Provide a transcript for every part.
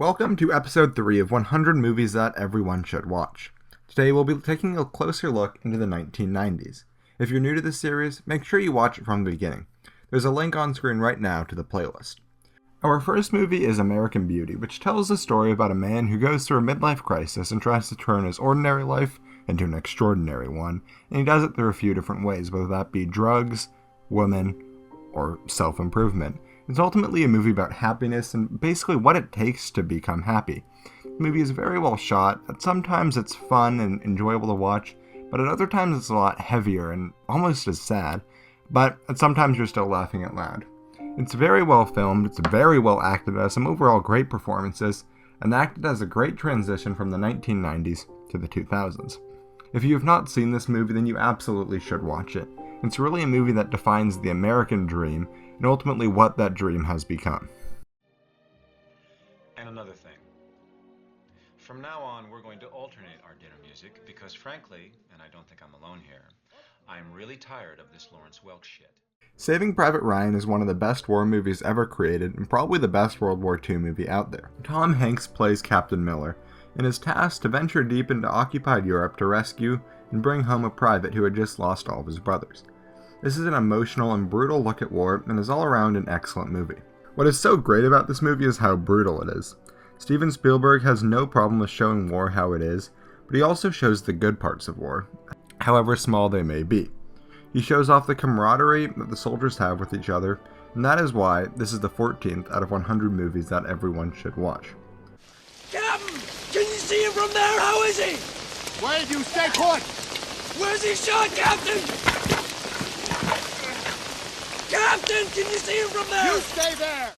Welcome to episode 3 of 100 Movies That Everyone Should Watch. Today we'll be taking a closer look into the 1990s. If you're new to this series, make sure you watch it from the beginning. There's a link on screen right now to the playlist. Our first movie is American Beauty, which tells the story about a man who goes through a midlife crisis and tries to turn his ordinary life into an extraordinary one, and he does it through a few different ways, whether that be drugs, women, or self-improvement. It's ultimately a movie about happiness and basically what it takes to become happy. The movie is very well shot, and sometimes it's fun and enjoyable to watch, but at other times it's a lot heavier and almost as sad, but sometimes you're still laughing out loud. It's very well filmed, it's very well acted, it has some overall great performances, and acted as a great transition from the 1990s to the 2000s. If you have not seen this movie, then you absolutely should watch it. It's really a movie that defines the American dream, and ultimately what that dream has become. And another thing. From now on, we're going to alternate our dinner music because frankly, and I don't think I'm alone here, I'm really tired of this Lawrence Welk shit. Saving Private Ryan is one of the best war movies ever created and probably the best World War II movie out there. Tom Hanks plays Captain Miller and is tasked to venture deep into occupied Europe to rescue and bring home a private who had just lost all of his brothers. This is an emotional and brutal look at war and is all around an excellent movie. What is so great about this movie is how brutal it is. Steven Spielberg has no problem with showing war how it is, but he also shows the good parts of war, however small they may be. He shows off the camaraderie that the soldiers have with each other, and that is why this is the 14th out of 100 movies that everyone should watch. Captain! Can you see him from there? How is he? Wait, you stay put! Where's he shot, Captain? Captain, can you see him from there? You stay there!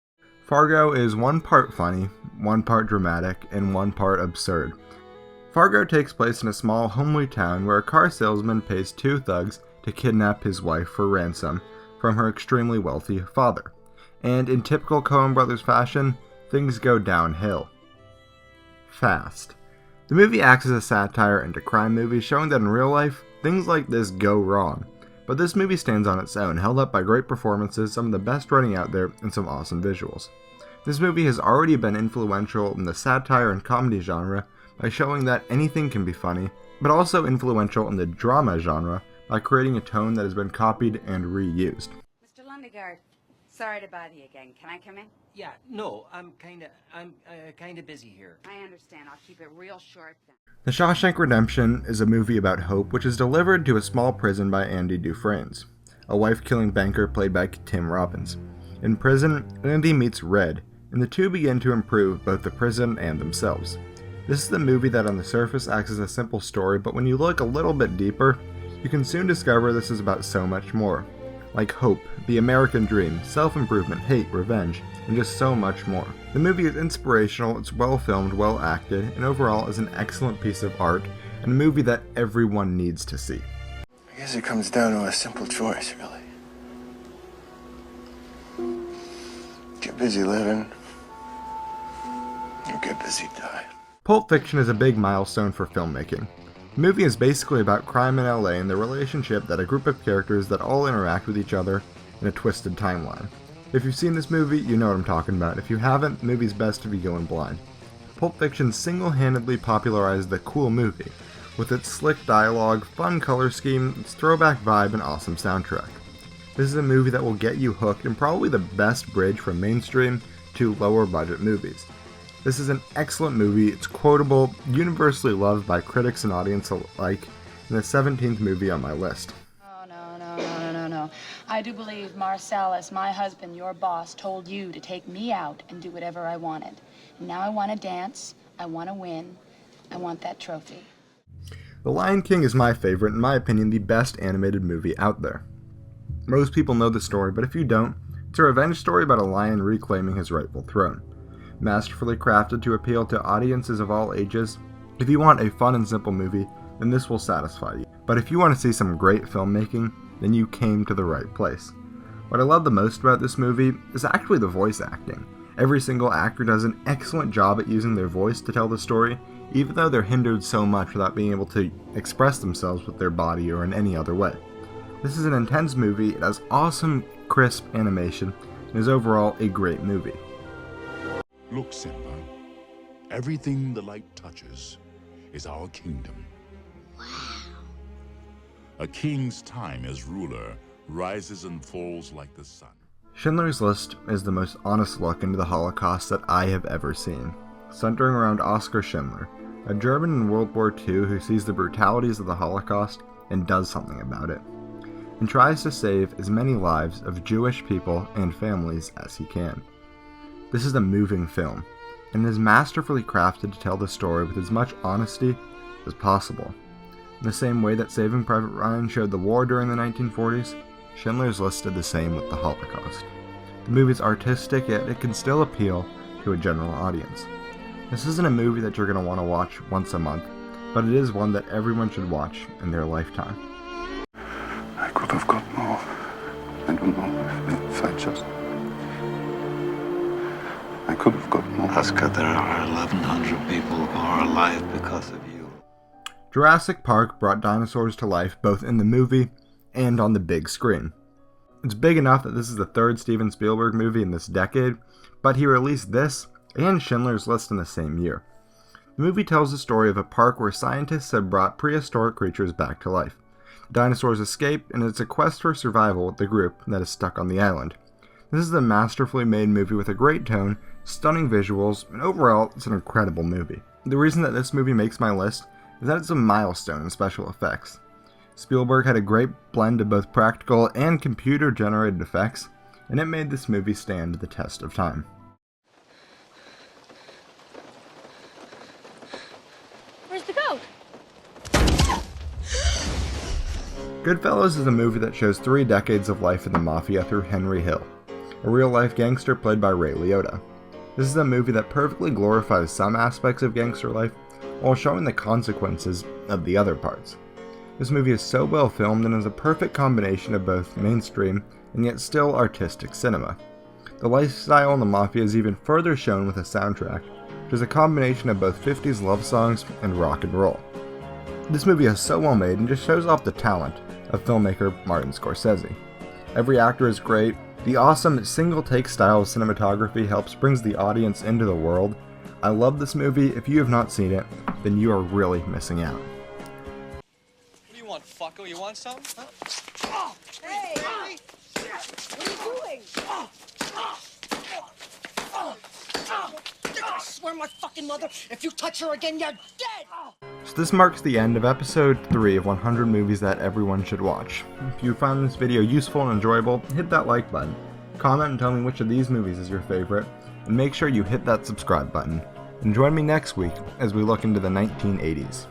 Fargo is one part funny, one part dramatic, and one part absurd. Fargo takes place in a small, homely town where a car salesman pays two thugs to kidnap his wife for ransom from her extremely wealthy father. And in typical Coen brothers fashion, things go downhill. Fast. The movie acts as a satire into crime movies, showing that in real life, things like this go wrong. But this movie stands on its own, held up by great performances, some of the best writing out there, and some awesome visuals. This movie has already been influential in the satire and comedy genre by showing that anything can be funny, but also influential in the drama genre by creating a tone that has been copied and reused. Mr. Lundegaard, sorry to bother you again. Can I come in? Yeah, no, I'm kinda busy here. I understand. I'll keep it real short then. The Shawshank Redemption is a movie about hope which is delivered to a small prison by Andy Dufresne's, a wife-killing banker played by Tim Robbins. In prison, Andy meets Red, and the two begin to improve both the prison and themselves. This is the movie that on the surface acts as a simple story, but when you look a little bit deeper, you can soon discover this is about so much more. Like hope, the American dream, self-improvement, hate, revenge, and just so much more. The movie is inspirational, it's well filmed, well acted, and overall is an excellent piece of art, and a movie that everyone needs to see. I guess it comes down to a simple choice, really. Get busy living, or get busy dying. Pulp Fiction is a big milestone for filmmaking. The movie is basically about crime in LA and the relationship that a group of characters that all interact with each other in a twisted timeline. If you've seen this movie, you know what I'm talking about. If you haven't, the movie's best if you go in blind. Pulp Fiction single-handedly popularized the cool movie, with its slick dialogue, fun color scheme, its throwback vibe, and awesome soundtrack. This is a movie that will get you hooked and probably the best bridge from mainstream to lower budget movies. This is an excellent movie, it's quotable, universally loved by critics and audience alike, and the 17th movie on my list. Oh, no. I do believe Marcellus, my husband, your boss, told you to take me out and do whatever I wanted. And now I want to dance, I want to win, I want that trophy. The Lion King is my favorite, in my opinion, the best animated movie out there. Most people know the story, but if you don't, it's a revenge story about a lion reclaiming his rightful throne. Masterfully crafted to appeal to audiences of all ages, if you want a fun and simple movie, then this will satisfy you. But if you want to see some great filmmaking, then you came to the right place. What I love the most about this movie is actually the voice acting. Every single actor does an excellent job at using their voice to tell the story, even though they're hindered so much without being able to express themselves with their body or in any other way. This is an intense movie, it has awesome, crisp animation, and is overall a great movie. Look, Simba, Everything the light touches is our kingdom. Wow. A king's time as ruler rises and falls like the sun. Schindler's List is the most honest look into the Holocaust that I have ever seen, centering around Oskar Schindler, a German in World War II who sees the brutalities of the Holocaust and does something about it, and tries to save as many lives of Jewish people and families as he can. This is a moving film, and is masterfully crafted to tell the story with as much honesty as possible. In the same way that Saving Private Ryan showed the war during the 1940s, Schindler's List did the same with the Holocaust. The movie's artistic, yet it can still appeal to a general audience. This isn't a movie that you're going to want to watch once a month, but it is one that everyone should watch in their lifetime. I could have got more. I don't know if I just... I could have got more. Oscar, there are 1,100 people who are alive because of you. Jurassic Park brought dinosaurs to life both in the movie and on the big screen. It's big enough that this is the third Steven Spielberg movie in this decade, but he released this and Schindler's List in the same year. The movie tells the story of a park where scientists have brought prehistoric creatures back to life. The dinosaurs escape, and it's a quest for survival with the group that is stuck on the island. This is a masterfully made movie with a great tone, stunning visuals, and overall, it's an incredible movie. The reason that this movie makes my list is that it's a milestone in special effects. Spielberg had a great blend of both practical and computer-generated effects, and it made this movie stand the test of time. Where's the goat? Goodfellas is a movie that shows 3 decades of life in the Mafia through Henry Hill, a real-life gangster played by Ray Liotta. This is a movie that perfectly glorifies some aspects of gangster life while showing the consequences of the other parts. This movie is so well filmed and is a perfect combination of both mainstream and yet still artistic cinema. The lifestyle in the Mafia is even further shown with a soundtrack, which is a combination of both 50s love songs and rock and roll. This movie is so well made and just shows off the talent of filmmaker Martin Scorsese. Every actor is great. The awesome single-take style of cinematography helps brings the audience into the world. I love this movie. If you have not seen it, then you are really missing out. What do you want, fucko? You want some? Huh? Oh, hey! What are you doing? I swear my fucking mother, if you touch her again, you're dead! So this marks the end of episode 3 of 100 movies that everyone should watch. If you found this video useful and enjoyable, hit that like button. Comment and tell me which of these movies is your favorite, and make sure you hit that subscribe button. And join me next week as we look into the 1980s.